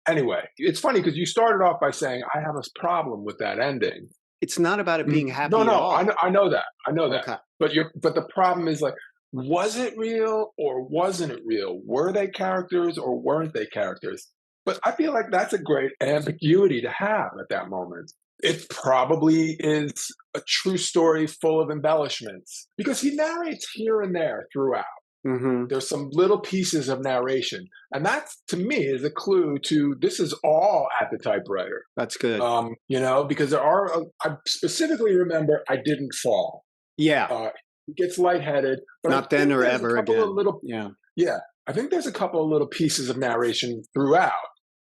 Anyway, it's funny because you started off by saying, I have a problem with that ending. It's not about it being happy No, at all. I know that. I know that. Okay. But the problem is, like, was it real or wasn't it real? Were they characters or weren't they characters? But I feel like that's a great ambiguity to have at that moment. It probably is a true story full of embellishments because he narrates here and there throughout. There's some little pieces of narration. And that, to me, is a clue to this is all at the typewriter. That's good. You know, because there are, I specifically remember I didn't fall. Yeah. He gets lightheaded. But Not then or ever again. Yeah. I think there's a couple of little pieces of narration throughout.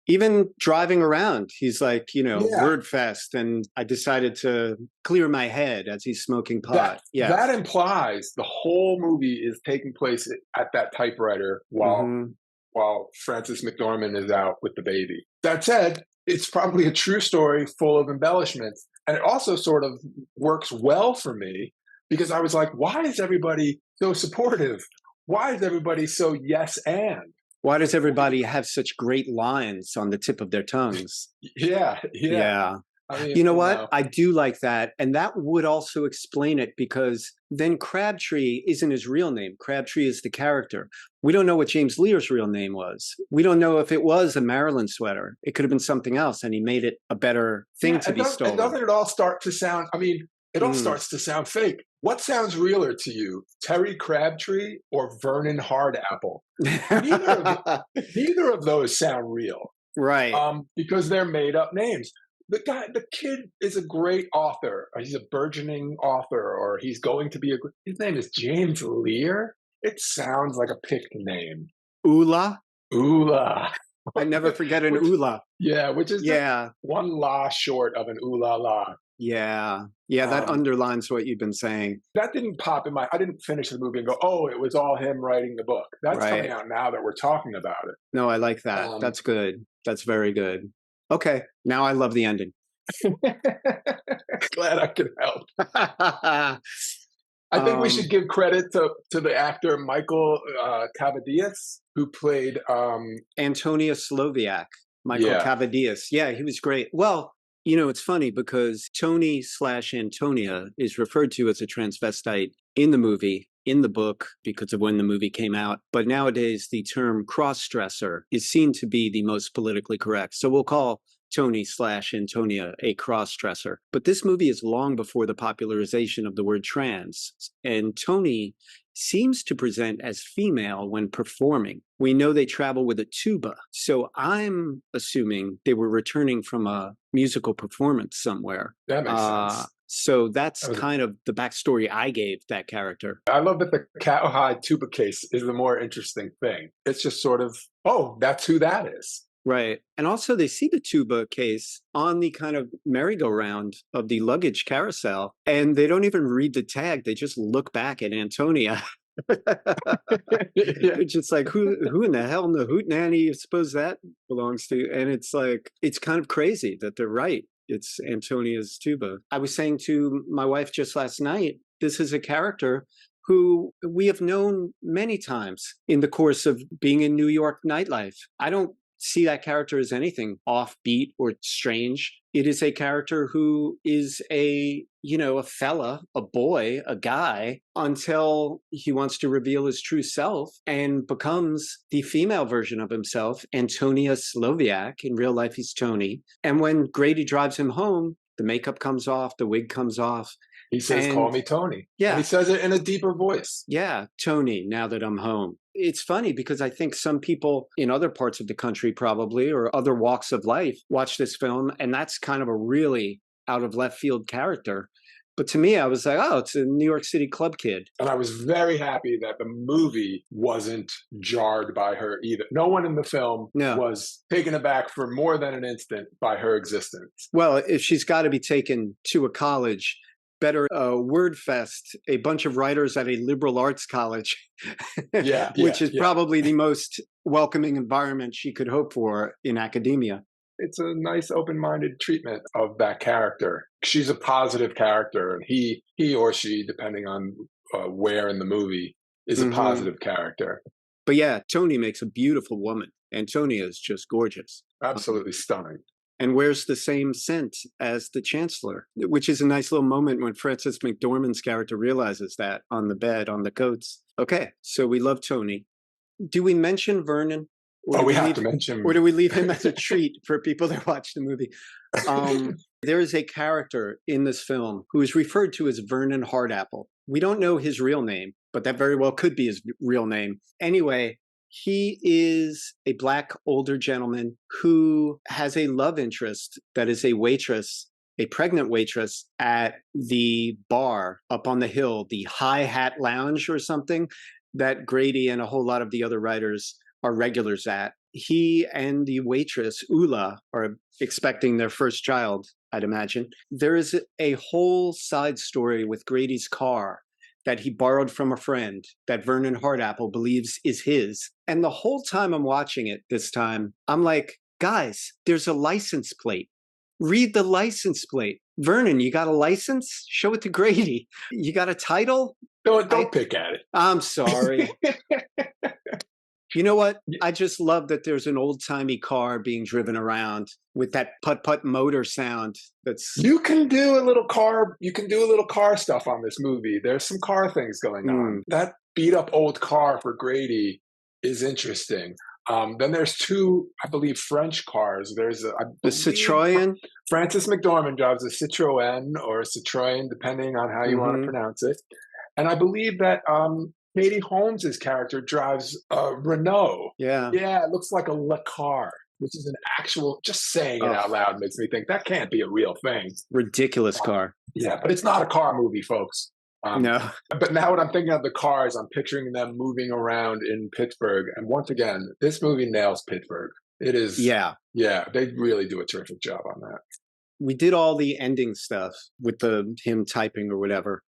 Even driving around, he's like, WordFest, and I decided to clear my head as he's smoking pot. That implies the whole movie is taking place at that typewriter while while Frances McDormand is out with the baby. That said, it's probably a true story full of embellishments. And it also sort of works well for me because I was like, why is everybody so supportive? Why is everybody so yes and? Why does everybody have such great lines on the tip of their tongues? Yeah, yeah. Yeah. I mean, You know what? I do like that. And that would also explain it because then Crabtree isn't his real name. Crabtree is the character. We don't know what James Lear's real name was. We don't know if it was a Maryland sweater. It could have been something else, and he made it a better thing to be stolen. And doesn't it all start to sound, I mean, it all Mm. starts to sound fake. What sounds realer to you, Terry Crabtree or Vernon Hardapple? Neither of those sound real. Right. Because they're made up names. The kid is a great author. He's a burgeoning author, or he's going to be his name is James Lear. It sounds like a picked name. Oola. Oola. I never forget an Oola. Yeah, which is one la short of an ooh la la. Yeah. Yeah, that underlines what you've been saying. That didn't pop in I didn't finish the movie and go, oh, it was all him writing the book. That's coming out now that we're talking about it. No, I like that. That's good. That's very good. Okay, now I love the ending. Glad I could help. I think we should give credit to the actor Michael Chabon, who played Antonia Sloviak. Michael Chabon. Yeah, he was great. Well, you know, it's funny because Tony/Antonia is referred to as a transvestite in the movie, in the book, because of when the movie came out. But nowadays, the term cross-dresser is seen to be the most politically correct. So we'll call Tony/Antonia a cross-dresser. But this movie is long before the popularization of the word trans. And Tony seems to present as female when performing. We know they travel with a tuba. So I'm assuming they were returning from a musical performance somewhere. That makes sense. So that's kind of the backstory I gave that character. I love that the cowhide tuba case is the more interesting thing. It's just sort of, oh, that's who that is. Right. And also they see the tuba case on the kind of merry-go-round of the luggage carousel, and they don't even read the tag. They just look back at Antonia. It's just like, who in the hell in the hootenanny you suppose that belongs to? And it's like, it's kind of crazy that they're right. It's Antonia's tuba. I was saying to my wife just last night, this is a character who we have known many times in the course of being in New York nightlife. I don't see that character as anything offbeat or strange. It is a character who is a fella, a boy, a guy, until he wants to reveal his true self and becomes the female version of himself, Antonia Sloviak. In real life, he's Tony. And when Grady drives him home, the makeup comes off, the wig comes off. He says, call me Tony. Yeah. And he says it in a deeper voice. Yeah, Tony, now that I'm home. It's funny because I think some people in other parts of the country probably, or other walks of life, watch this film, and that's kind of a really out of left field character. But to me, I was like, oh, it's a New York City club kid. And I was very happy that the movie wasn't jarred by her either. No one in the film was taken aback for more than an instant by her existence. Well, if she's got to be taken to a college, better WordFest, a bunch of writers at a liberal arts college, which is probably the most welcoming environment she could hope for in academia. It's a nice open-minded treatment of that character. She's a positive character, and he or she, depending on where in the movie, is a positive character. But yeah, Tony makes a beautiful woman. Antonia is just gorgeous. Absolutely stunning. And wears the same scent as the Chancellor, which is a nice little moment when Frances McDormand's character realizes that on the bed, on the coats. Okay, so we love Tony. Do we mention Vernon? We have to mention him. Or do we leave him as a treat for people that watch the movie? There is a character in this film who is referred to as Vernon Hardapple. We don't know his real name, but that very well could be his real name. Anyway, he is a Black older gentleman who has a love interest that is a waitress, a pregnant waitress at the bar up on the hill, the High Hat Lounge or something, that Grady and a whole lot of the other writers are regulars at. He and the waitress, Oola, are expecting their first child, I'd imagine. There is a whole side story with Grady's car that he borrowed from a friend that Vernon Hardapple believes is his. And the whole time I'm watching it this time, I'm like, guys, there's a license plate. Read the license plate. Vernon, you got a license? Show it to Grady. You got a title? Don't pick at it. I'm sorry. You know what? I just love that there's an old-timey car being driven around with that putt-putt motor sound. You can do a little car stuff on this movie. There's some car things going on. That beat up old car for Grady is interesting. Then there's two, I believe, French cars. There's the Citroën. Francis McDormand drives a Citroën or a Citroën, depending on how you want to pronounce it. And I believe that Katie Holmes's character drives a Renault. Yeah, it looks like a Le Car, which is an actual. Just saying it out loud makes me think that can't be a real thing. Ridiculous car. Yeah, but it's not a car movie, folks. No. But now when I'm thinking of the cars, I'm picturing them moving around in Pittsburgh. And once again, this movie nails Pittsburgh. It is. Yeah, they really do a terrific job on that. We did all the ending stuff with him typing or whatever.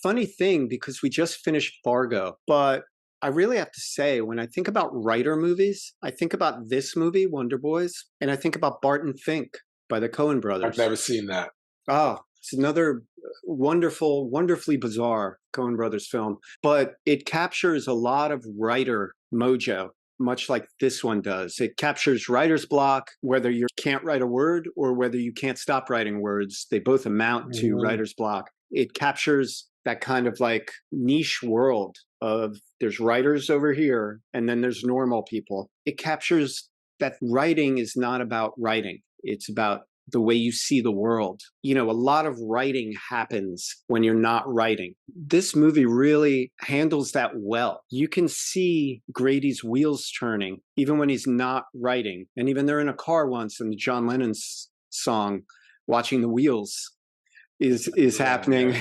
Funny thing, because we just finished Fargo, but I really have to say, when I think about writer movies, I think about this movie, Wonder Boys, and I think about Barton Fink by the Coen brothers. I've never seen that. Oh, it's another wonderfully bizarre Coen brothers film, but it captures a lot of writer mojo, much like this one does. It captures writer's block, whether you can't write a word or whether you can't stop writing words. They both amount to writer's block. It captures that kind of like niche world of there's writers over here and then there's normal people. It captures that writing is not about writing. It's about the way you see the world. You know, a lot of writing happens when you're not writing. This movie really handles that well. You can see Grady's wheels turning even when he's not writing. And even they're in a car once in the John Lennon song, watching the wheels is happening.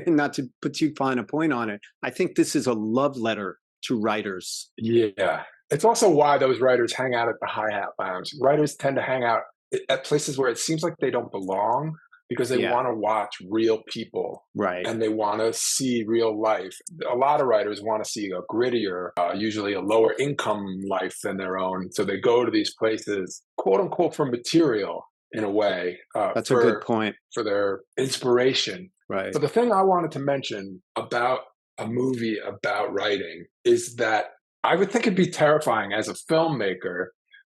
Not to put too fine a point on it. I think this is a love letter to writers. Yeah. It's also why those writers hang out at the Hi-Hat Lounge. Writers tend to hang out at places where it seems like they don't belong because they want to watch real people. Right. And they want to see real life. A lot of writers want to see a grittier, usually a lower income life than their own. So they go to these places, quote unquote, for material in a way. That's a good point. For their inspiration. Right. But the thing I wanted to mention about a movie about writing is that I would think it'd be terrifying as a filmmaker,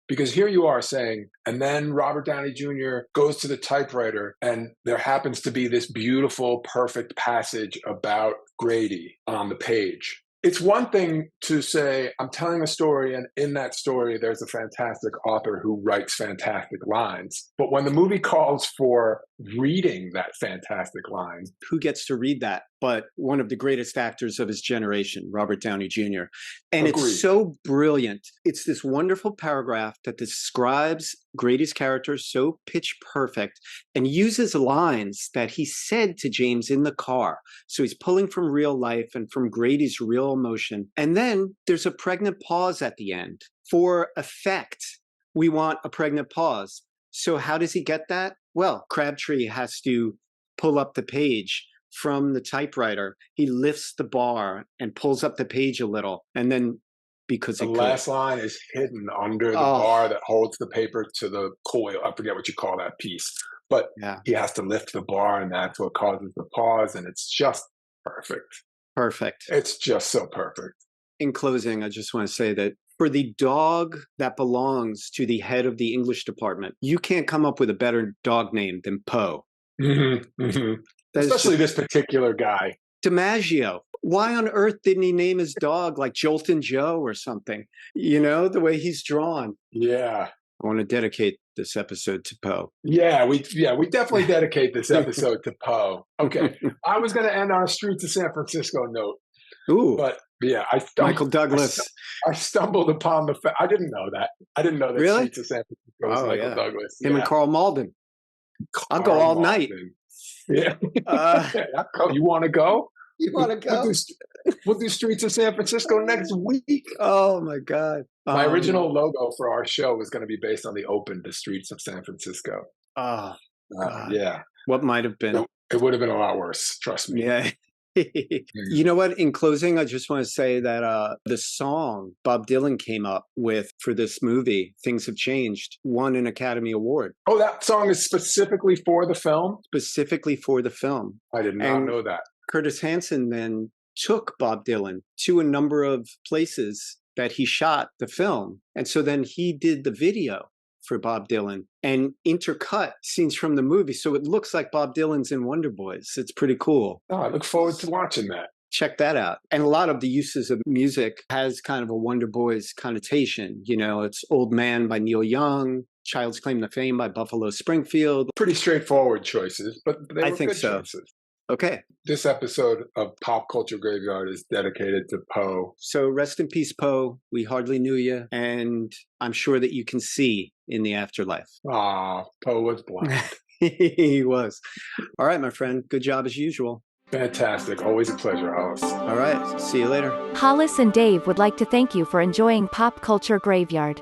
because here you are saying, and then Robert Downey Jr. goes to the typewriter and there happens to be this beautiful, perfect passage about Grady on the page. It's one thing to say, I'm telling a story, and in that story, there's a fantastic author who writes fantastic lines. But when the movie calls for reading that fantastic line, who gets to read that but one of the greatest actors of his generation, Robert Downey Jr. And Agreed. It's so brilliant. It's this wonderful paragraph that describes Grady's character so pitch perfect and uses lines that he said to James in the car. So he's pulling from real life and from Grady's real emotion. And then there's a pregnant pause at the end. For effect, we want a pregnant pause. So how does he get that? Well, Crabtree has to pull up the page from the typewriter. He lifts the bar and pulls up the page a little. And then because the last line is hidden under the bar that holds the paper to the coil. I forget what you call that piece. But he has to lift the bar, and that's what causes the pause. And it's just perfect. Perfect. It's just so perfect. In closing, I just want to say that for the dog that belongs to the head of the English department, you can't come up with a better dog name than Poe. Especially this particular guy. DiMaggio. Why on earth didn't he name his dog like Joltin' Joe or something? You know, the way he's drawn. Yeah. I want to dedicate this episode to Poe. Yeah, we definitely dedicate this episode to Poe. Okay. I was going to end on a Streets of San Francisco note. Ooh. But yeah, Michael Douglas. I stumbled upon the fact. I didn't know that. I didn't know that really? Streets of San Francisco was Michael Douglas. Him and Carl Malden. I'll go all night. Yeah. You want to go? You want to go? We'll do Streets of San Francisco next week. Oh, my God. My original logo for our show was going to be based on the Open, the Streets of San Francisco. Oh, yeah. What might have been? It would have been a lot worse. Trust me. Yeah. You know what? In closing, I just want to say that the song Bob Dylan came up with for this movie, Things Have Changed, won an Academy Award. Oh, that song is specifically for the film? Specifically for the film. I did not know that. Curtis Hanson then took Bob Dylan to a number of places that he shot the film. And so then he did the video for Bob Dylan and intercut scenes from the movie. So it looks like Bob Dylan's in Wonder Boys. It's pretty cool. Oh, I look forward to watching that. Check that out. And a lot of the uses of music has kind of a Wonder Boys connotation. You know, it's Old Man by Neil Young, Child's Claim to Fame by Buffalo Springfield. Pretty straightforward choices, but they were good choices. Okay. This episode of Pop Culture Graveyard is dedicated to Poe. So rest in peace, Poe. We hardly knew you, and I'm sure that you can see in the afterlife. Ah, Poe was blind. He was. All right, my friend. Good job as usual. Fantastic. Always a pleasure, Hollis. All right. See you later. Hollis and Dave would like to thank you for enjoying Pop Culture Graveyard.